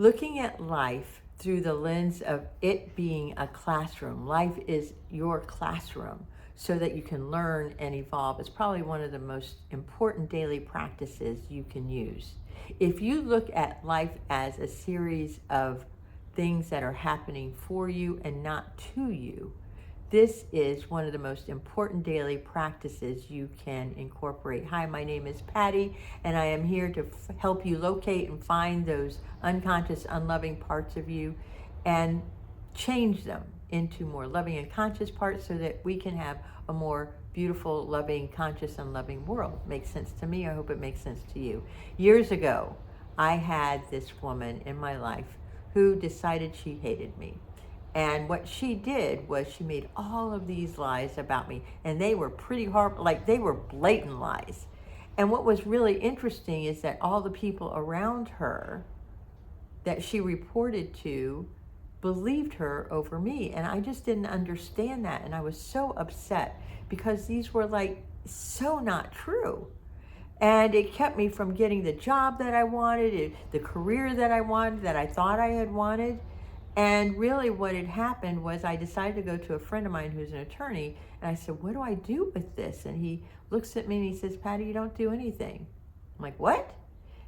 Looking at life through the lens of it being a classroom, life is your classroom so that you can learn and evolve. It's probably one of the most important daily practices you can use. If you look at life as a series of things that are happening for you and not to you, this is one of the most important daily practices you can incorporate. Hi, my name is Patty, and I am here to help you locate and find those unconscious, unloving parts of you and change them into more loving and conscious parts so that we can have a more beautiful, loving, conscious, and loving world. Makes sense to me. I hope it makes sense to you. Years ago, I had this woman in my life who decided she hated me. And what she did was she made all of these lies about me, and they were pretty hard, like they were blatant lies. And what was really interesting is that all the people around her that she reported to believed her over me. And I just didn't understand that. And I was so upset because these were like so not true. And it kept me from getting the job that I wanted, the career that I wanted, that I thought I had wanted. And really what had happened was I decided to go to a friend of mine who's an attorney, and I said, what do I do with this? And he looks at me and he says, Patty, you don't do anything. I'm like, what?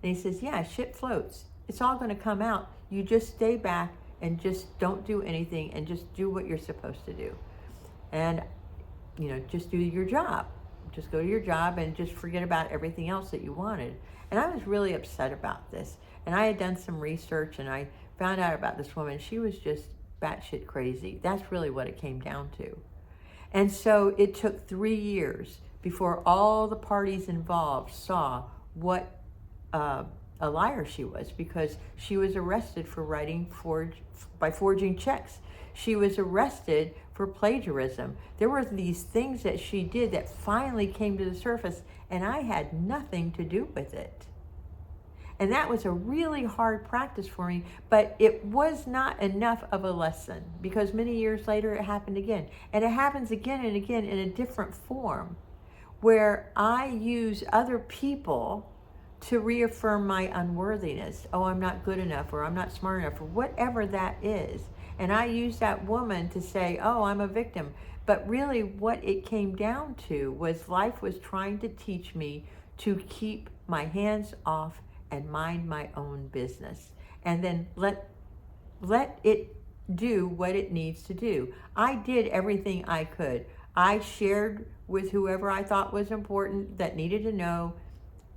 And he says, yeah, shit floats. It's all going to come out. You just stay back and just don't do anything and just do what you're supposed to do. And, just do your job. Just go to your job and just forget about everything else that you wanted. And I was really upset about this. And I had done some research and I found out about this woman. She was just batshit crazy. That's really what it came down to. And so it took 3 years before all the parties involved saw what a liar she was, because she was arrested for by forging checks. She was arrested for plagiarism. There were these things that she did that finally came to the surface, and I had nothing to do with it. And that was a really hard practice for me, but it was not enough of a lesson, because many years later it happened again. And it happens again and again in a different form, where I use other people to reaffirm my unworthiness. Oh, I'm not good enough, or I'm not smart enough, or whatever that is. And I use that woman to say, oh, I'm a victim. But really what it came down to was life was trying to teach me to keep my hands off and mind my own business, and then let it do what it needs to do. I did everything I could. I shared with whoever I thought was important that needed to know,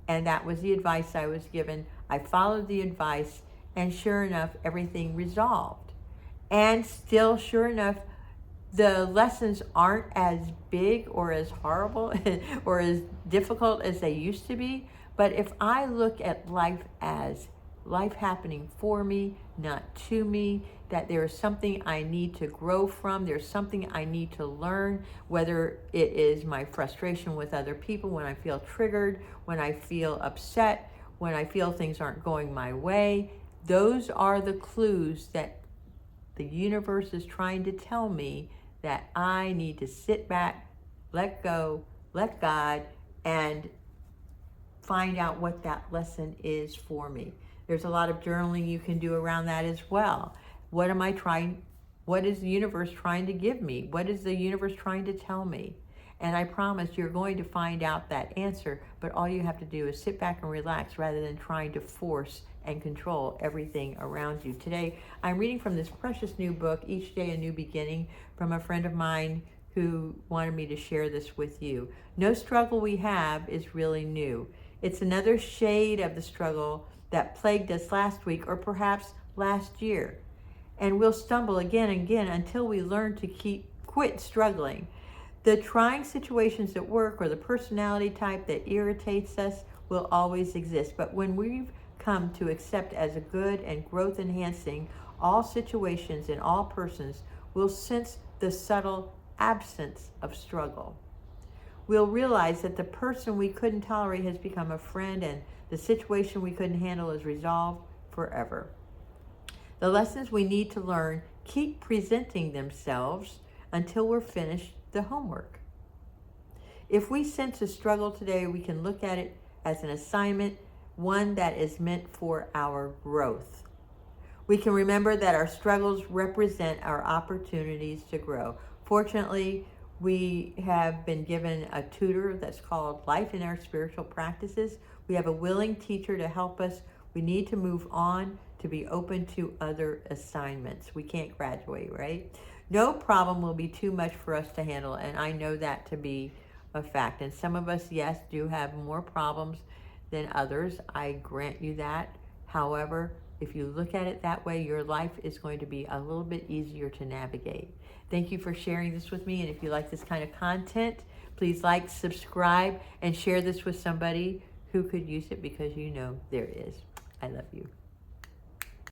and that was the advice I was given. I followed the advice, and sure enough, everything resolved. And still, sure enough, the lessons aren't as big or as horrible or as difficult as they used to be. But if I look at life as life happening for me, not to me, that there is something I need to grow from, there's something I need to learn, whether it is my frustration with other people, when I feel triggered, when I feel upset, when I feel things aren't going my way, those are the clues that the universe is trying to tell me that I need to sit back, let go, let God, and find out what that lesson is for me. There's a lot of journaling you can do around that as well. What is the universe trying to give me? What is the universe trying to tell me? And I promise you're going to find out that answer, but all you have to do is sit back and relax rather than trying to force and control everything around you. Today, I'm reading from this precious new book, Each Day a New Beginning, from a friend of mine who wanted me to share this with you. No struggle we have is really new. It's another shade of the struggle that plagued us last week or perhaps last year. And we'll stumble again and again until we learn to quit struggling. The trying situations at work or the personality type that irritates us will always exist. But when we've come to accept as a good and growth enhancing all situations and all persons, we'll sense the subtle absence of struggle. We'll realize that the person we couldn't tolerate has become a friend, and the situation we couldn't handle is resolved forever. The lessons we need to learn keep presenting themselves until we're finished the homework. If we sense a struggle today, we can look at it as an assignment, one that is meant for our growth. We can remember that our struggles represent our opportunities to grow. Fortunately, we have been given a tutor that's called Life in Our Spiritual Practices. We have a willing teacher to help us. We need to move on to be open to other assignments. We can't graduate, right? No problem will be too much for us to handle, and I know that to be a fact. And some of us, yes, do have more problems than others. I grant you that. However, if you look at it that way, your life is going to be a little bit easier to navigate. Thank you for sharing this with me. And if you like this kind of content, please like, subscribe, and share this with somebody who could use it, because you know there is. I love you.